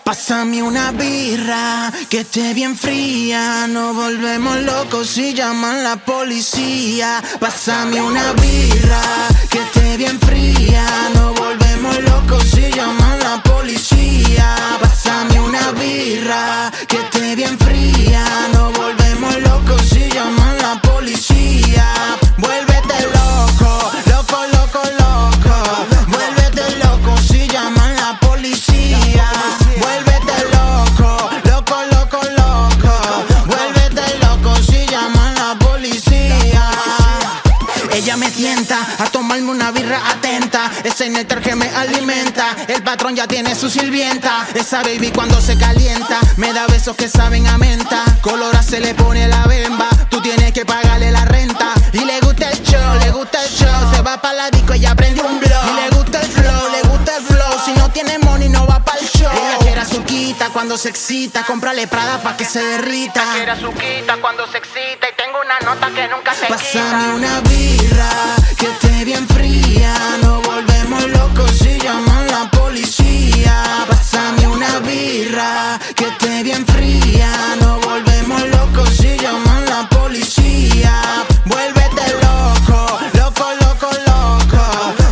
Pásame una birra que esté bien fría. Nos volvemos locos si llaman la policía. Pásame una birra que esté bien fría. Nos volvemos locos si llaman la policía. Pásame una birra que esté bien fría. Nos volvemos locos si llaman la policía. Vuélvete loco, loco, loco, loco. Vuélvete loco si llaman la policía. Vuélvete loco, loco, loco, loco. Vuélvete loco si llaman la policía. Ella me tienta a tomarme una birra atenta. Ese néctar que me alimenta. El patrón ya tiene su sirvienta. Esa baby cuando se calienta me da besos que saben a menta. Colora se le pone la bemba. Tú tienes que pagarle la renta. Y le gusta el show, le gusta el show. Se va pa' la disco, ella prende un blow. Y le gusta el flow, le gusta el flow. Si no tiene money no va pa'l show. Ella quiere azuquita cuando se excita. Cómprale Prada pa' que se derrita. Ella quiere azuquita cuando se excita. Y tengo una nota que nunca se quita. Pásame una birra que esté bien fría. Nos volvemos locos si llaman la policía. Pásame una birra que esté bien fría. Nos volvemos locos si llaman la policía. Vuélvete loco, loco, loco, loco.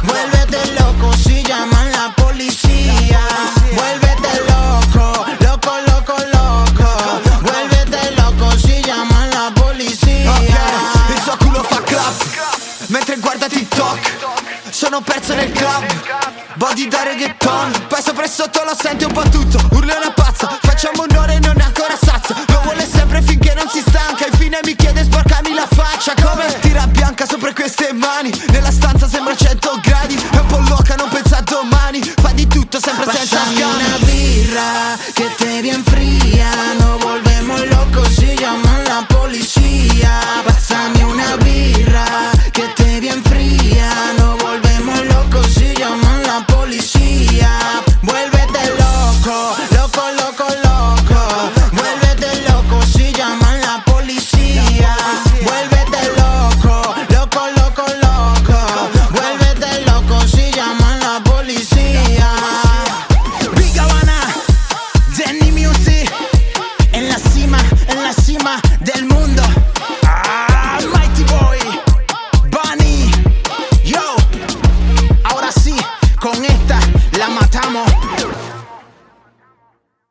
Vuélvete loco si llaman la policía. Vuélvete loco, loco, loco, loco. Vuélvete loco si llaman la policía. Il suo culo fa clap mentre guarda TikTok. Sono perso nel club, body da reggaeton. Poi sopra e sotto lo senti un po' tutto. Urla una pazza, facciamo un'ora e non è ancora sazza. Lo vuole sempre finché non si stanca. Infine mi chiede sporcami la faccia. Come tira bianca sopra queste mani. Nella stanza sembra 100 gradi. È un po' loca, non pensa a domani. Fa di tutto sempre senza Pásame scambi. una birra que esté bien fría. No